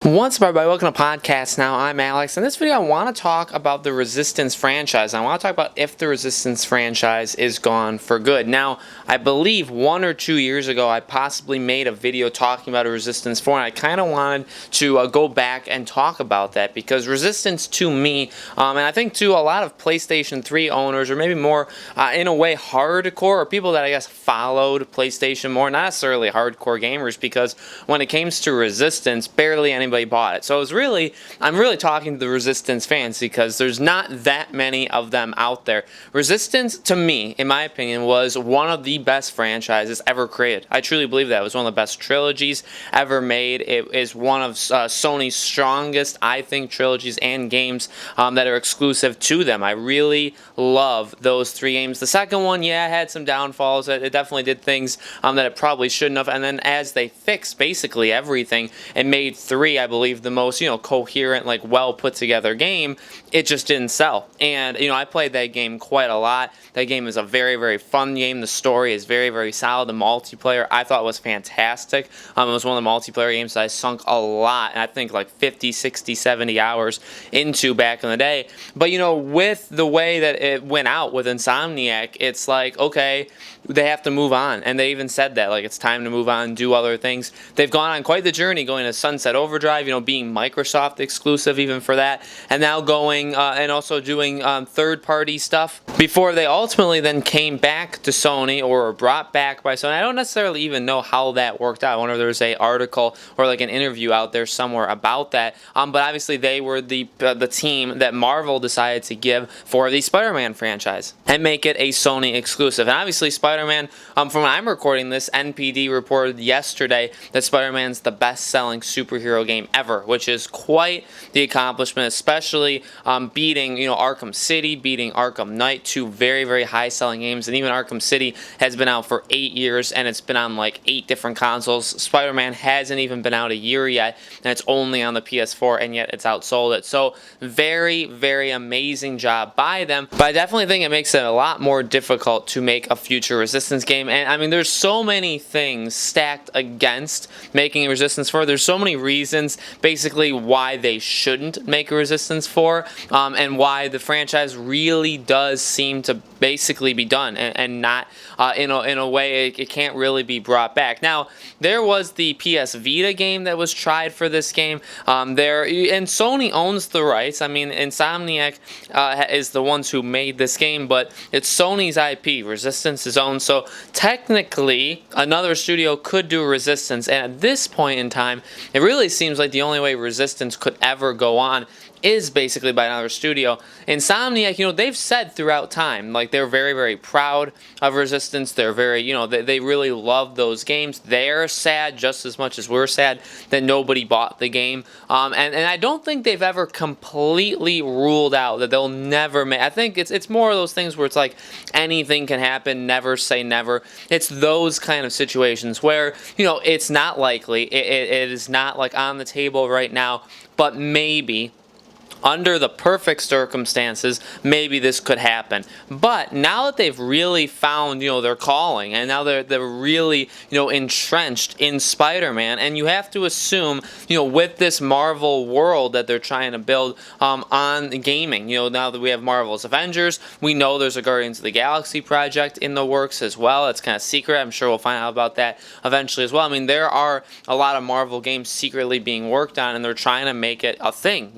What's up, everybody? Welcome to Podcast Now. I'm Alex. In this video, I want to talk about the Resistance franchise. I want to talk about if the Resistance franchise is gone for good. Now, I believe 1 or 2 years ago, I possibly made a video talking about a Resistance 4, and I kind of wanted to go back and talk about that because Resistance to me, and I think to a lot of PlayStation 3 owners, or maybe more, in a way, hardcore, or people that I guess followed PlayStation more, not necessarily hardcore gamers, because when it came to Resistance, barely anybody bought it. So I'm really talking to the Resistance fans because there's not that many of them out there. Resistance, to me, in my opinion, was one of the best franchises ever created. I truly believe that. It was one of the best trilogies ever made. It is one of Sony's strongest, I think, trilogies and games that are exclusive to them. I really love those 3 games. The second one, yeah, had some downfalls. It definitely did things that it probably shouldn't have. And then as they fixed basically everything and made 3, I believe, the most, coherent, well put together game, it just didn't sell. And, I played that game quite a lot. That game is a very, very fun game. The story is very, very solid. The multiplayer I thought was fantastic. It was one of the multiplayer games that I sunk a lot, and I think 50, 60, 70 hours into back in the day. But, with the way that it went out with Insomniac, it's okay, they have to move on. And they even said that, it's time to move on, do other things. They've gone on quite the journey going to Sunset Overdrive, being Microsoft exclusive even for that, and now going and also doing third-party stuff before they ultimately then came back to Sony or were brought back by Sony. I don't necessarily even know how that worked out. I wonder if there's an article or an interview out there somewhere about that. But obviously they were the team that Marvel decided to give for the Spider-Man franchise and make it a Sony exclusive. And obviously Spider-Man, from when I'm recording this, NPD reported yesterday that Spider-Man's the best-selling superhero game ever, which is quite the accomplishment, especially beating Arkham City, beating Arkham Knight, 2 very, very high-selling games. And even Arkham City has been out for 8 years, and it's been on 8 different consoles. Spider-Man hasn't even been out a year yet, and it's only on the PS4, and yet it's outsold it. So very, very amazing job by them. But I definitely think it makes it a lot more difficult to make a future Resistance game. And I mean, there's so many things stacked against making a Resistance 4. There's so many reasons basically why they shouldn't make a Resistance 4, and why the franchise really does seem to basically be done and not in a way it can't really be brought back. Now, there was the PS Vita game that was tried for this game. And Sony owns the rights. I mean, Insomniac is the ones who made this game, but it's Sony's IP. Resistance is owned, so technically another studio could do Resistance. And at this point in time, it really seems like the only way Resistance could ever go on is basically by another studio. Insomniac, they've said throughout time, they're very, very proud of Resistance. They're very, they really love those games. They're sad just as much as we're sad that nobody bought the game. And I don't think they've ever completely ruled out that they'll never make. I think it's more of those things where it's anything can happen, never say never. It's those kind of situations where, it's not likely. It is not on the table right now, but maybe under the perfect circumstances, maybe this could happen. But now that they've really found, their calling, and now they're really, entrenched in Spider-Man, and you have to assume, with this Marvel world that they're trying to build on gaming, now that we have Marvel's Avengers, we know there's a Guardians of the Galaxy project in the works as well. It's kind of secret. I'm sure we'll find out about that eventually as well. I mean, there are a lot of Marvel games secretly being worked on, and they're trying to make it a thing,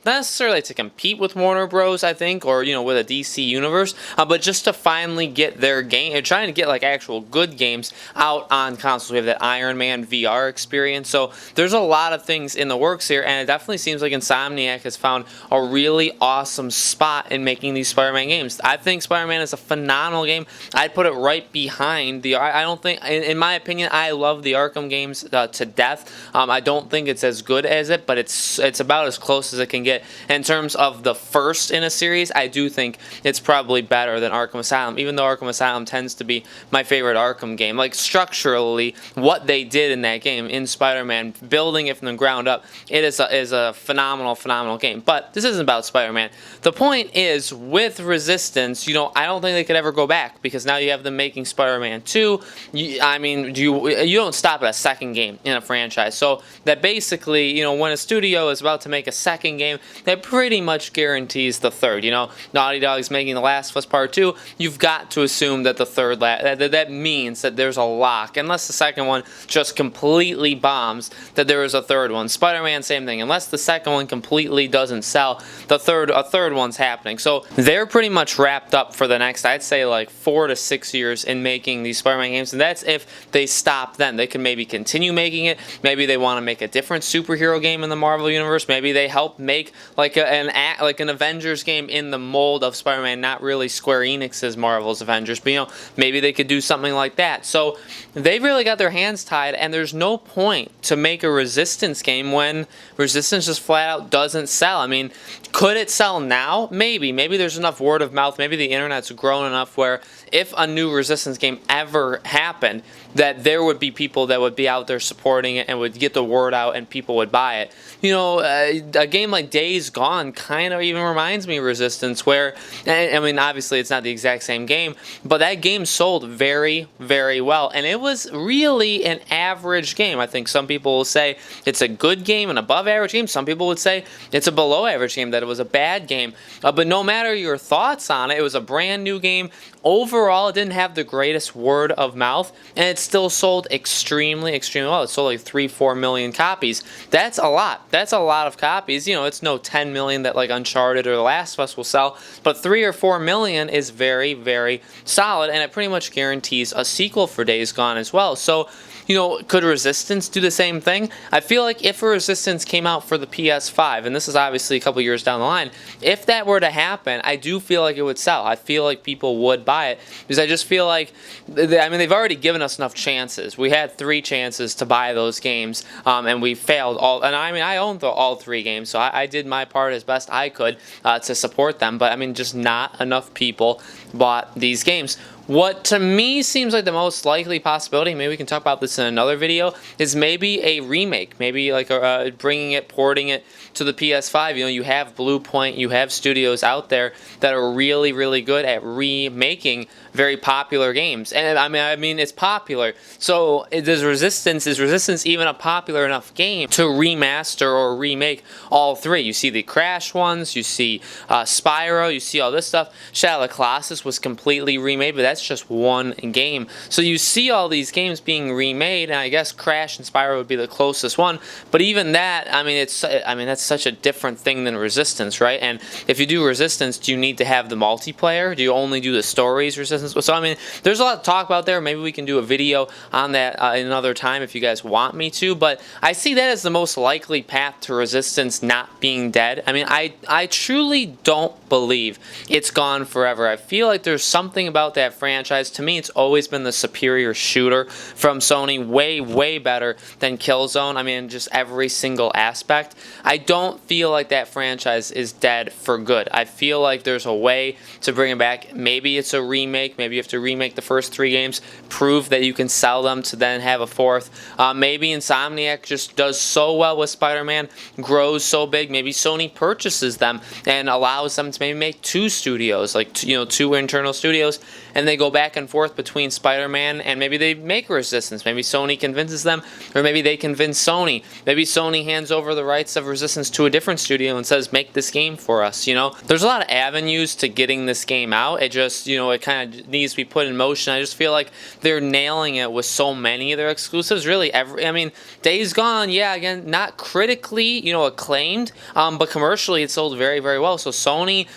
not necessarily to compete with Warner Bros, I think, or with a DC universe, but just to finally get their game. They're trying to get actual good games out on consoles. We have that Iron Man VR experience, so there's a lot of things in the works here, and it definitely seems like Insomniac has found a really awesome spot in making these Spider-Man games. I think Spider-Man is a phenomenal game. I'd put it right behind the. I don't think, in my opinion, I love the Arkham games to death. I don't think it's as good as it, but it's about as close as it can get. In terms of the first in a series, I do think it's probably better than Arkham Asylum, even though Arkham Asylum tends to be my favorite Arkham game. Like, structurally, what they did in that game, in Spider-Man, building it from the ground up, it is a phenomenal game. But this isn't about Spider-Man. The point is, with Resistance, I don't think they could ever go back, because now you have them making Spider-Man 2. You don't stop at a second game in a franchise. So that basically, when a studio is about to make a second game, that pretty much guarantees the third. Naughty Dog's making The Last of Us Part 2. You've got to assume that the third, that means that there's a lock, unless the second one just completely bombs, that there is a third one. Spider-Man, same thing. Unless the second one completely doesn't sell, a third one's happening. So they're pretty much wrapped up for the next, I'd say, like 4 to 6 years in making these Spider-Man games, and that's if they stop then. They can maybe continue making it. Maybe they want to make a different superhero game in the Marvel Universe. Maybe they help make like an Avengers game in the mold of Spider-Man, not really Square Enix's Marvel's Avengers, but maybe they could do something like that. So they've really got their hands tied, and there's no point to make a Resistance game when Resistance just flat out doesn't sell. I mean, could it sell now? Maybe there's enough word of mouth, maybe the internet's grown enough where if a new Resistance game ever happened, that there would be people that would be out there supporting it and would get the word out and people would buy it. A game like Days Gone kind of even reminds me of Resistance, where, I mean, obviously it's not the exact same game, but that game sold very, very well, and it was really an average game. I think some people will say it's a good game, an above average game. Some people would say it's a below average game, that it was a bad game. But no matter your thoughts on it, it was a brand new game. Overall, it didn't have the greatest word of mouth, and it still sold extremely well. It sold like 3-4 million copies. That's a lot. That's a lot of copies. It's no 10 million that like Uncharted or The Last of Us will sell, but 3 or 4 million is very, very solid, and it pretty much guarantees a sequel for Days Gone as well. So, could Resistance do the same thing? I feel like if a Resistance came out for the PS5, and this is obviously a couple years down the line, if that were to happen, I do feel like it would sell. I feel like people would buy it, because I just feel like, they've already given us enough chances. We had 3 chances to buy those games, and we failed all. And I owned all 3 games, so I did my part as best I could to support them. But just not enough people bought these games. What to me seems like the most likely possibility, maybe we can talk about this in another video, is maybe a remake, maybe like porting it to the PS5. You have Bluepoint, you have studios out there that are really, really good at remaking very popular games, and I mean it's popular. So is Resistance even a popular enough game to remaster or remake all 3? You see the Crash ones, you see Spyro, you see all this stuff. Shadow of the Colossus was completely remade, but that's just one game. So you see all these games being remade, and I guess Crash and Spyro would be the closest one. But even that, that's such a different thing than Resistance, right? And if you do Resistance, do you need to have the multiplayer? Do you only do the stories Resistance? So there's a lot to talk about there. Maybe we can do a video on that in another time if you guys want me to. But I see that as the most likely path to Resistance not being dead. I truly don't believe it's gone forever. I feel like there's something about that franchise. To me, it's always been the superior shooter from Sony, way better than Killzone. Just every single aspect. I don't feel like that franchise is dead for good. I feel like there's a way to bring it back. Maybe it's a remake. Maybe you have to remake the first 3 games, prove that you can sell them to then have a 4th. Maybe Insomniac just does so well with Spider-Man, grows so big. Maybe Sony purchases them and allows them to maybe make 2 studios, like 2 internal studios, and they go back and forth between Spider-Man, and maybe they make Resistance. Maybe Sony convinces them, or maybe they convince Sony. Maybe Sony hands over the rights of Resistance to a different studio and says, make this game for us. There's a lot of avenues to getting this game out. It just, it kind of needs to be put in motion. I just feel like they're nailing it with so many of their exclusives. Really, Days Gone, yeah, again, not critically, acclaimed, but commercially it sold very, very well. So Sony,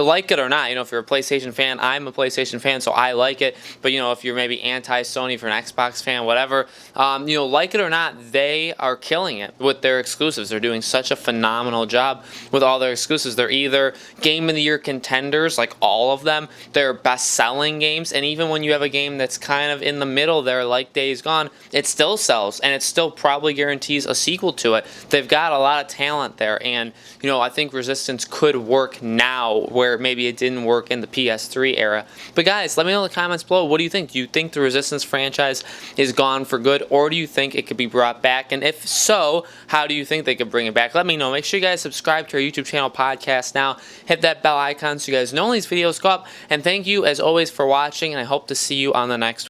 like it or not, if you're a PlayStation fan, I'm a PlayStation fan, fan, so I like it. But if you're maybe anti-Sony, if you're an Xbox fan, whatever, like it or not, they are killing it with their exclusives. They're doing such a phenomenal job with all their exclusives. They're either Game of the Year contenders, like all of them. They're best-selling games, and even when you have a game that's kind of in the middle there, like Days Gone, it still sells, and it still probably guarantees a sequel to it. They've got a lot of talent there, and I think Resistance could work now where maybe it didn't work in the PS3 era. But guys, let me know in the comments below, what do you think? Do you think the Resistance franchise is gone for good, or do you think it could be brought back? And if so, how do you think they could bring it back? Let me know. Make sure you guys subscribe to our YouTube channel, Podcast Now. Hit that bell icon so you guys know when these videos go up. And thank you, as always, for watching, and I hope to see you on the next one.